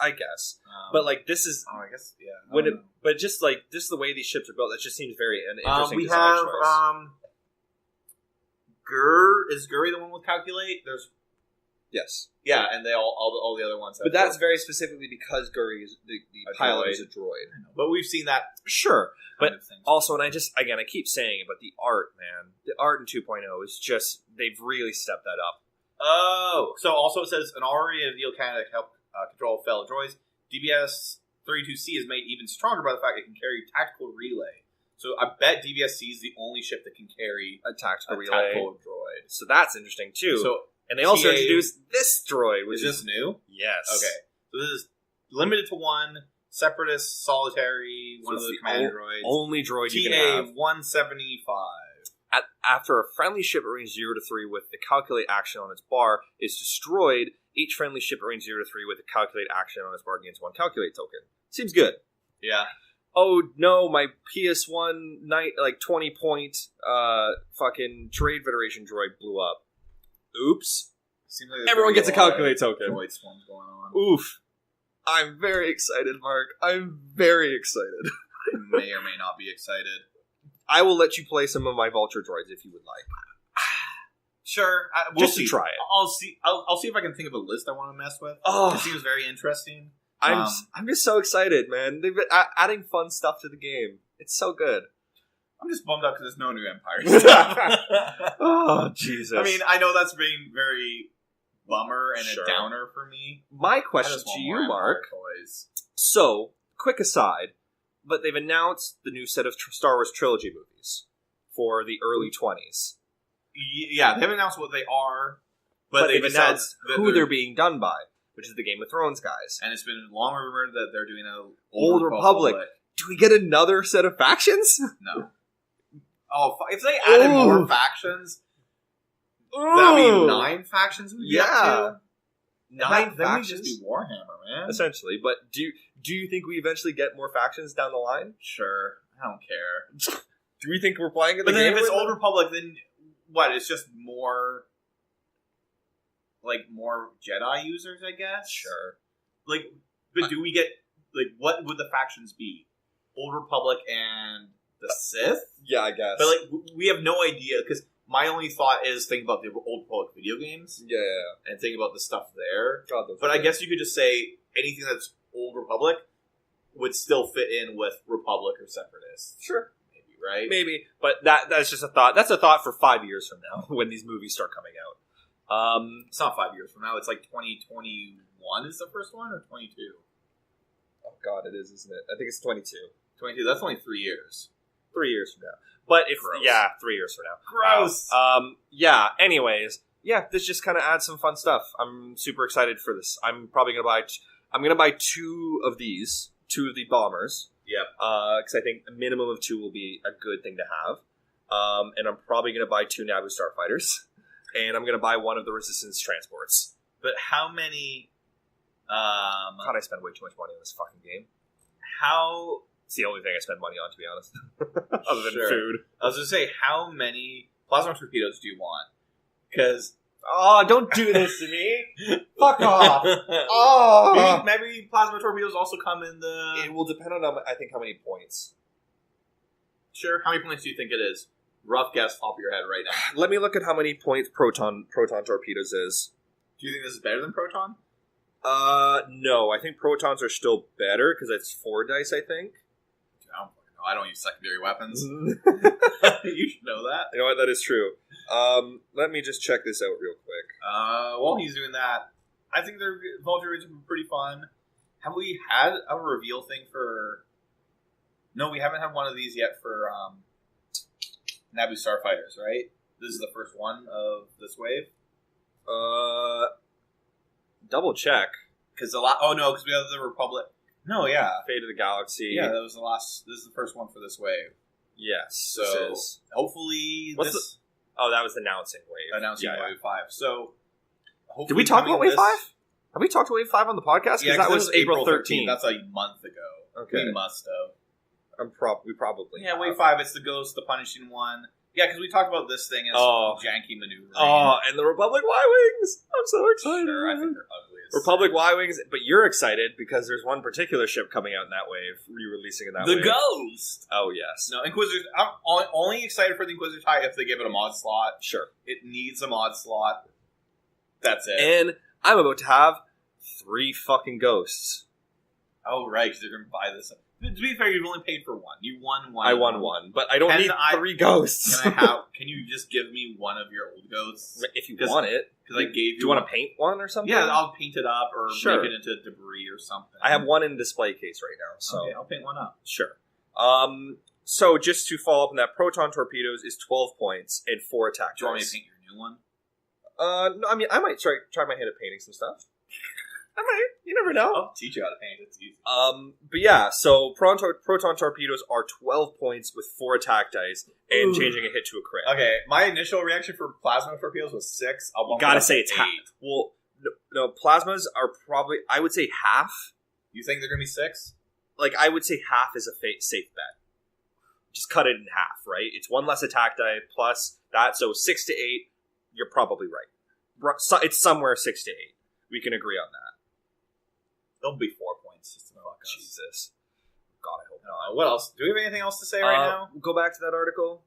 But this is. I guess, yeah. But just the way these ships are built, it just seems very interesting. We have Gur. Is Guri the one with calculate? There's. Yes. Yeah, and they all the other ones. But that's very specifically because Guri is the pilot is a droid. But we've seen that. Sure. But also, and I keep saying it, but the art, man, the art in 2.0 is just, they've really stepped that up. Oh, so also it says an already revealed candidate help control fellow droids. DBS 32C is made even stronger by the fact it can carry tactical relay. So I bet DBS-C is the only ship that can carry a tactical relay droid. So that's interesting too. And they also introduced this droid. Which is this new? Yes. Okay. So this is limited to 1, Separatist, Solitary, one of the command droids. Only droid you can have. TA-175. After a friendly ship at range 0 to 3 with the calculate action on its bar is destroyed, each friendly ship at range 0 to 3 with the calculate action on its bar gains 1 calculate token. Seems good. Yeah. Oh no, my PS1 20-point fucking Trade Federation droid blew up. Oops. Seems like everyone gets a calculate token. Droid swarms going on. Oof. I'm very excited, Mark. I'm very excited. I may or may not be excited. I will let you play some of my Vulture droids if you would like. Sure. Just to try it. I'll see. I'll see if I can think of a list I want to mess with. Oh, it seems very interesting. I'm just so excited, man. They've been adding fun stuff to the game. It's so good. I'm just bummed out because there's no new Empire stuff. Oh, Jesus. I mean, I know that's being very bummer and Sure. a downer for me. My I question just to want you, more Mark. toys. So, quick aside, but they've announced the new set of Star Wars trilogy movies for the early 20s. Yeah, they haven't announced what they are, but They've just announced said that who they're being done by, which is the Game of Thrones guys. and it's been long rumored that they're doing an Old Republic. Do we get another set of factions? No. Oh, if they added more factions, that'd be 9 factions we get to. Nine Then we factions? just be Warhammer, man. Essentially. But do you think we eventually get more factions down the line? Sure. I don't care. Do we think we're playing in the But then game if it's with Old them? Republic, then what? It's just more Jedi users, I guess? Sure. But do we get, what would the factions be? Old Republic and the Sith? Yeah, I guess. But, we have no idea, because my only thought is think about the Old Republic video games, yeah. and think about the stuff there. God, those But are I good. guess you could just say anything that's Old Republic would still fit in with Republic or Separatists. Sure. Maybe, right? Maybe. But that's just a thought. That's a thought for 5 years from now, when these movies start coming out. It's not 5 years from now. It's 2021 is the first one, or 22? Oh, God, it is, isn't it? I think it's 22. 22. That's only 3 years. 3 years from now. But if Gross. yeah, 3 years from now. Gross. Yeah. Anyways, yeah, this just kind of adds some fun stuff. I'm super excited for this. I'm probably gonna buy. I'm gonna buy 2 of these, 2 of the bombers. Yep. Because I think a minimum of 2 will be a good thing to have. And I'm probably gonna buy 2 Naboo starfighters, and I'm gonna buy 1 of the Resistance transports. But how many? God, I spend way too much money on this fucking game. How? It's the only thing I spend money on, to be honest, other than Sure. food. I was going to say, how many plasma torpedoes do you want? Because Oh, don't do this to me! Fuck off! Oh, maybe plasma torpedoes also come in the. it will depend on I think how many points. Sure. How many points do you think it is? Rough guess, top of your head right now. Let me look at how many points proton torpedoes is. Do you think this is better than proton? No, I think protons are still better because it's 4 dice. I think. I don't fucking know. I don't use secondary weapons. You You should know that. know what? That is true. Let me just check this out real quick. While he's doing that, I think their Vulture is pretty fun. Have we had a reveal thing for? No, we haven't had one of these yet for Naboo Starfighters, right? This is the first one of this wave. Double check. Because because we have the Republic. No, yeah, Fate of the Galaxy. yeah, that was the last. This is the first one for this wave. Yes. So this is. hopefully, What's this Oh, that was announcing wave. announcing Yeah, yeah. Wave 5. So hopefully, Did we talk coming about Wave this- 5? Have we talked about Wave 5 on the podcast? Because Yeah, that was April 13th. That's a month ago. Okay. We must have. We probably. Yeah, have. Wave 5, it's the Ghost, the Punishing One. Yeah, because we talked about this thing as janky maneuvering. Oh, and the Republic Y-Wings! I'm so excited. Sure, I think they're ugly as Republic Y-Wings, but you're excited because there's one particular ship coming out in that wave, re-releasing in that The wave. Ghost! Oh, yes. No, Inquisitors, I'm only excited for the Inquisitor tie if they give it a mod slot. Sure. It needs a mod slot. That's it. And I'm about to have 3 fucking ghosts. Oh, right, because they're going to buy this. To be fair, you've only paid for 1. You won 1. I won 1, but I don't Can need I- 3 ghosts. Can you just give me one of your old ghosts? If you 'Cause- want it. Because I gave you. Do you want to paint one or something? Yeah, I'll paint it up or Sure. make it into debris or something. I have one in display case right now, so Okay, I'll paint one up. sure. So just to follow up on that, proton torpedoes is 12 points and 4 attack. Do you want me to dice. paint your new one? No, I mean, I might try my hand at painting some stuff. I might. You never know. I'll teach you how to paint. It's easy. But yeah, so proton torpedoes are 12 points with 4 attack dice and changing a hit to a crit. Okay, my initial reaction for plasma torpedoes was 6. I'll You bump gotta it up say to it's 8. half. Well, no, plasmas are probably, I would say half. You think they're gonna be 6? Like, I would say half is a safe bet. Just cut it in half, right? It's 1 less attack die plus that, so 6 to 8, you're probably right. It's somewhere 6 to 8. We can agree on that. They'll be 4 points. Just to fuck us. Jesus. God, I hope not. What else? Do we have anything else to say right now? Go back to that article.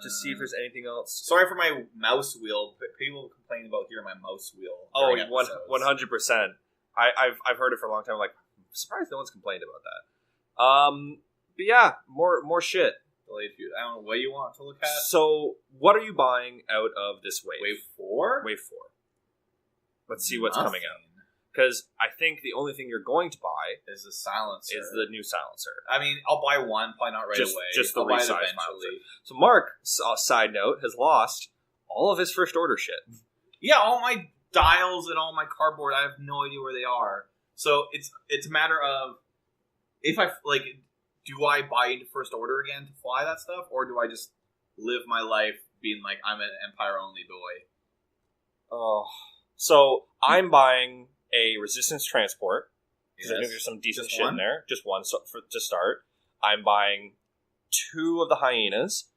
Just see if there's anything else. Sorry for my mouse wheel. People complain about hearing my mouse wheel. Oh, during episodes. 100%. I've heard it for a long time. I'm like, I'm surprised no one's complained about that. But yeah, more shit. Delayed few. I don't know what you want to look at. So, what are you buying out of this wave? Wave 4? Wave 4. Let's see what's coming out. Because I think the only thing you're going to buy is the silencer. Is the new silencer. I mean, I'll buy one, probably not right away. Just the I'll buy it resize eventually. silencer. So Mark, side note, has lost all of his first order shit. Yeah, all my dials and all my cardboard, I have no idea where they are. So it's a matter of, if I, like, do I buy into first order again to fly that stuff? Or do I just live my life being like, I'm an Empire-only boy? Oh. So I'm buying a resistance transport, because I think there's some decent shit in there. Just one to start. I'm buying 2 of the Hyenas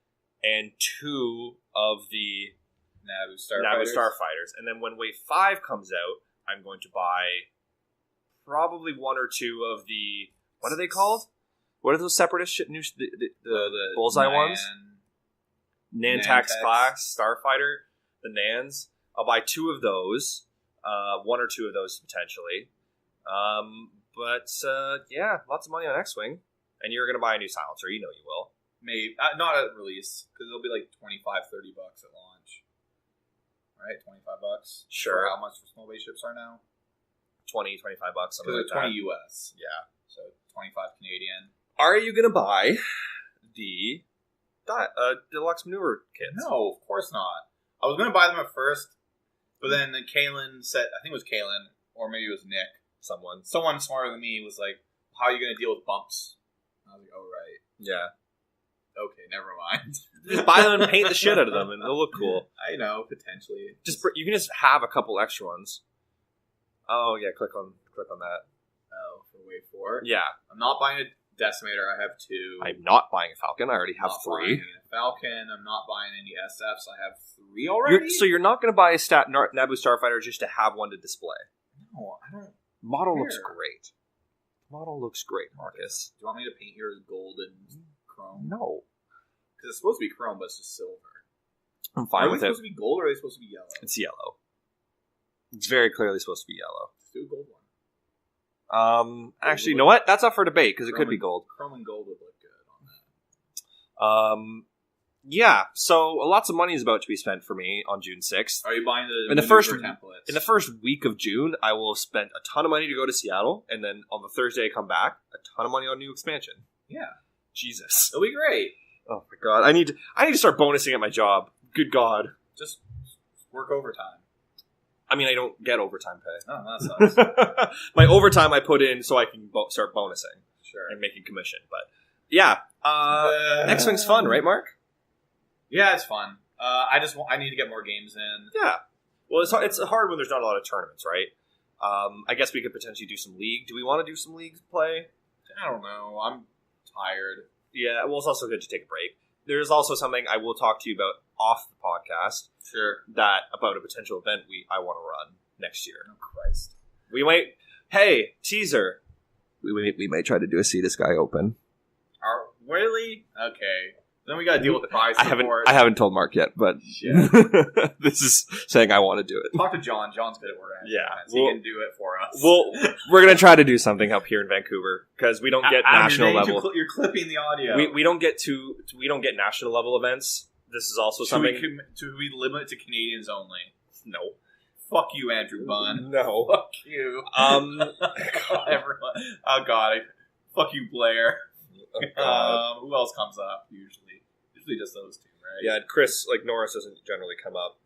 and 2 of the Naboo Starfighters. And then when Wave 5 comes out, I'm going to buy probably 1 or 2 of the... What are they called? What are those separatist shit? The Bullseye ones? Nantax class Starfighter. The Nans. I'll buy 2 of those. 1 or 2 of those potentially. But lots of money on X-Wing. And you're going to buy a new silencer. You know you will. Maybe. Not at release, because it'll be like $25-$30 at launch. Right? $25? Sure. For how much small base ships are now? $20-$25, something like that. $20 that. US. Yeah. So 25 Canadian. Are you going to buy the deluxe maneuver kits? No, of course not. I was going to buy them at first, but then Kalen said, I think it was Kalen, or maybe it was Nick. Someone smarter than me was like, how are you going to deal with bumps? And I was like, oh, right. Yeah. Okay, never mind. Just buy them and paint the shit out of them, and they'll look cool. I know, potentially. You can just have a couple extra ones. Oh, yeah, click on that. Oh, for Wave 4? Yeah. I'm not buying a Decimator. I have 2. I'm not buying a Falcon. I already have 3. A Falcon. I'm not buying any SFs. I have 3 already. So you're not going to buy a Naboo Starfighter just to have one to display? No, I don't. Model looks great. Marcus. Do you want me to paint yours gold and chrome? No. Because it's supposed to be chrome, but it's just silver. I'm fine with it. Are they supposed to be gold or are they supposed to be yellow? It's yellow. It's very clearly supposed to be yellow. Let's do a gold one. Actually, you know what? That's up for debate, because it could be gold. Chrome and gold would look good on that. Yeah, so lots of money is about to be spent for me on June 6th. Are you buying in the first templates? In the first week of June, I will spend a ton of money to go to Seattle, and then on the Thursday I come back, a ton of money on new expansion. Yeah. Jesus. It'll be great. Oh my god. I need to start bonusing at my job. Good god. Just work overtime. I mean, I don't get overtime pay. Oh, that sucks. My overtime I put in so I can start bonusing. Sure. And making commission. But, yeah. X-Wing's fun, right, Mark? Yeah, it's fun. I need to get more games in. Yeah. Well, it's hard when there's not a lot of tournaments, right? I guess we could potentially do some league. Do we want to do some league play? I don't know. I'm tired. Yeah, well, it's also good to take a break. There's also something I will talk to you about off the podcast. Sure. About a potential event I want to run next year. Oh, Christ. We might... Hey, teaser. We might try to do a See This Guy Open. Really? Okay. Then we got to deal with the prize support. I haven't told Mark yet, but this is saying I want to do it. Talk to John. John's good at organizing. Yeah, he can do it for us. We're gonna try to do something up here in Vancouver because we don't get national level. You're clipping the audio. We don't get national level events. This is also something. Should we limit it to Canadians only? No. Fuck you, Andrew Bunn. No. Fuck you. Everyone. Oh God. Fuck you, Blair. Who else comes up usually? Usually just those two, right? Yeah, Chris, Norris doesn't generally come up.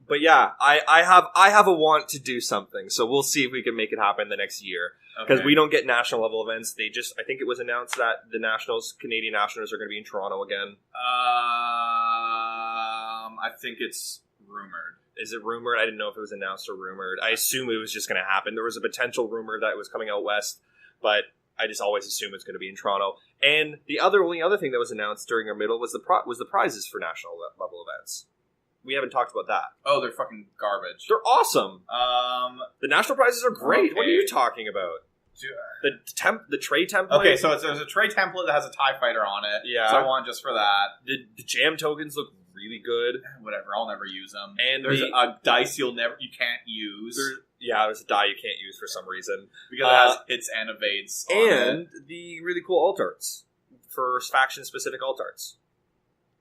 But yeah, I have a want to do something, so we'll see if we can make it happen the next year. Because we don't get national level events. I think it was announced that the Canadian Nationals are going to be in Toronto again. I think it's rumored. Is it rumored? I didn't know if it was announced or rumored. I assume it was just going to happen. There was a potential rumor that it was coming out west, but I just always assume it's going to be in Toronto. And the only other thing that was announced during our middle was the prizes for national level events. We haven't talked about that. Oh, they're fucking garbage. They're awesome. The national prizes are great. Okay. What are you talking about? The tray template? Okay, so there's a tray template that has a TIE fighter on it. Yeah. So I want just for that. The jam tokens look really good. Whatever, I'll never use them. And there's a dice you can't use. There's a die you can't use for some reason. Because it has hits and evades on and it. The really cool alt arts. For faction-specific alt arts.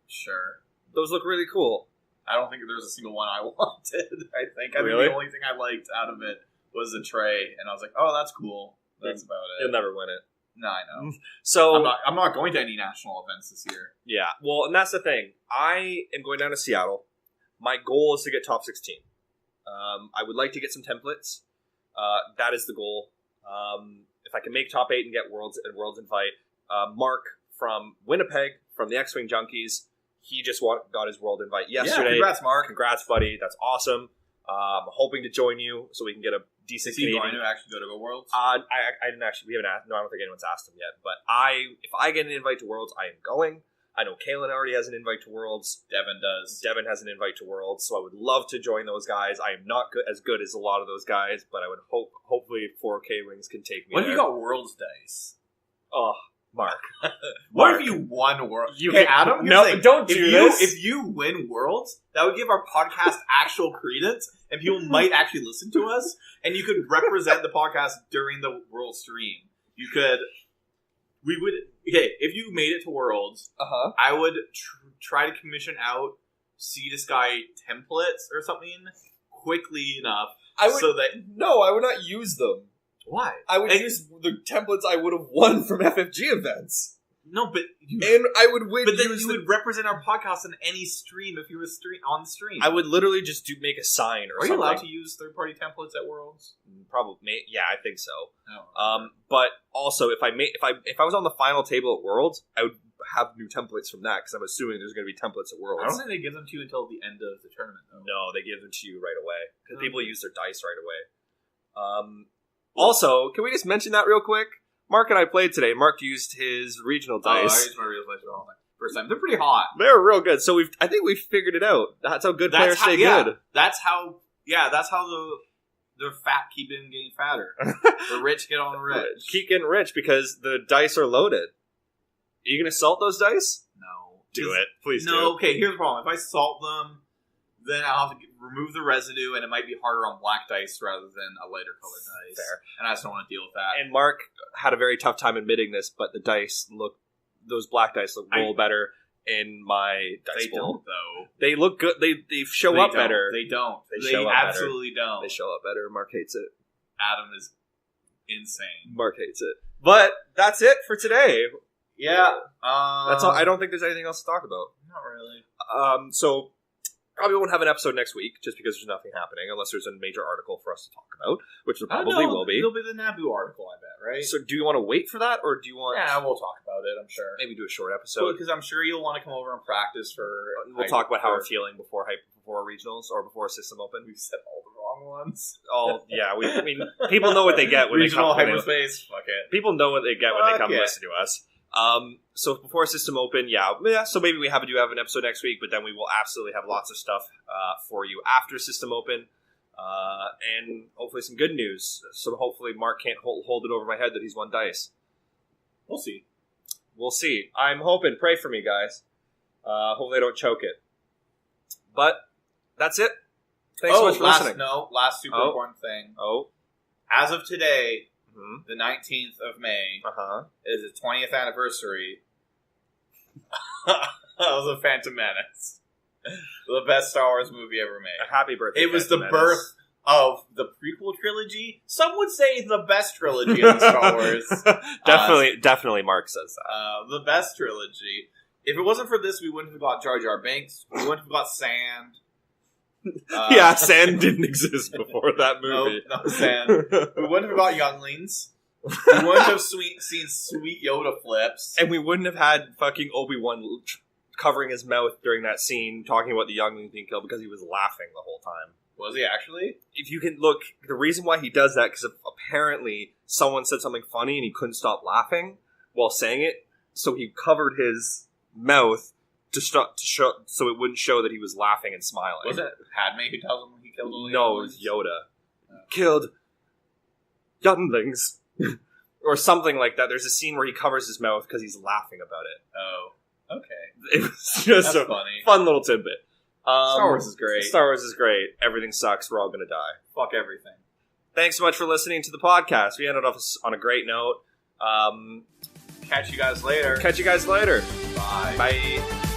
Sure. Those look really cool. I don't think there's a single one I wanted. I think the only thing I liked out of it was the tray, and I was like, oh, that's cool. That's about it. You'll never win it. No, I know. So I'm not going to any national events this year. Yeah, well, and that's the thing. I am going down to Seattle. My goal is to get top 16. I would like to get some templates. That is the goal. If I can make top 8 and get Worlds invite, Mark from Winnipeg, from the X-Wing Junkies, he just got his World invite yesterday. Yeah, congrats, Mark. Congrats, buddy. That's awesome. I'm hoping to join you so we can get a decent. Is he going to actually go to Worlds? I didn't actually. We haven't asked. No, I don't think anyone's asked him yet. But if I get an invite to Worlds, I am going. I know Kalen already has an invite to Worlds. Devin does. Devin has an invite to Worlds, so I would love to join those guys. I am not as good as a lot of those guys, but I would hopefully 4K Wings can take me. What if you got Worlds dice? Oh, Mark. What if you won Worlds? Hey, Adam? No, don't do this. If you win Worlds, that would give our podcast actual credence, and people might actually listen to us, and you could represent the podcast during the World stream. If you made it to Worlds, I would try to commission out Sea to Sky templates or something quickly enough I would not use them. Why? I would use the templates I would have won from FFG events. No, but I would win. But then you would represent our podcast on any stream if you were on the stream. I would literally just make a sign or something. Are you allowed to use third-party templates at Worlds? Probably. Yeah, I think so. Oh. But also, if I was on the final table at Worlds, I would have new templates from that because I'm assuming there's going to be templates at Worlds. I don't think they give them to you until the end of the tournament, though. No, they give them to you right away because people use their dice right away. Also, can we just mention that real quick? Mark and I played today. Mark used his regional dice. I used my regional dice all the first time. They're pretty hot. They're real good. So I think we've figured it out. That's how good players stay good. That's how the fat keep getting fatter. The rich get on rich. Keep getting rich because the dice are loaded. Are you going to salt those dice? No. Do it. Please do. No, okay, here's the problem. If I salt them, then I'll have to remove the residue, and it might be harder on black dice rather than a lighter colored dice. Fair. And I just don't want to deal with that. And Mark had a very tough time admitting this, but those black dice look roll better in my dice they bowl. Don't, though. They look good. They show up better. They don't. They absolutely don't. They show up better. Mark hates it. Adam is insane. Mark hates it. But that's it for today. Yeah. That's all. I don't think there's anything else to talk about. Not really. So probably won't have an episode next week just because there's nothing happening unless there's a major article for us to talk about, which there probably will be. It'll be the Naboo article, I bet, right? So do you want to wait for that, or do you want... Yeah, we'll talk about it, I'm sure. Maybe do a short episode. Because I'm sure you'll want to come over and practice for... We'll talk about how we're feeling before regionals or before System Open. We said all the wrong ones. Yeah, I mean, people know what they get when Regional they come... hyperspace, fuck it. People know what they get when they come listen to us. So before System Open, so maybe we do have an episode next week, but then we will absolutely have lots of stuff for you after System Open, and hopefully some good news. So hopefully Mark can't hold it over my head that he's won dice. We'll see. We'll see. I'm hoping. Pray for me, guys. Hopefully I don't choke it. But that's it. Thanks so much for listening. Last super important thing. As of today, the 19th of May, is the 20th anniversary of The Phantom Menace. The best Star Wars movie ever made. Happy birthday, It was the birth of the prequel trilogy. Some would say the best trilogy in Star Wars. Definitely Mark says that. The best trilogy. If it wasn't for this, we wouldn't have got Jar Jar Binks. We wouldn't have got Sand. Sand didn't exist before that movie. No Sand. We wouldn't have got Younglings. We wouldn't have seen sweet Yoda flips. And we wouldn't have had fucking Obi-Wan covering his mouth during that scene talking about the youngling being killed because he was laughing the whole time. Was he actually? If you can look, the reason why he does that, because apparently someone said something funny and he couldn't stop laughing while saying it, so he covered his mouth to show, so it wouldn't show that he was laughing and smiling. Was it Padme who tells him he killed all the No, it was Yoda. Killed younglings. Or something like that. There's a scene where he covers his mouth because he's laughing about it. Oh, okay. It was just a funny. Fun little tidbit. Star Wars is great. Star Wars is great. Everything sucks. We're all going to die. Fuck everything. Thanks so much for listening to the podcast. We ended off on a great note. Catch you guys later. Bye. Bye.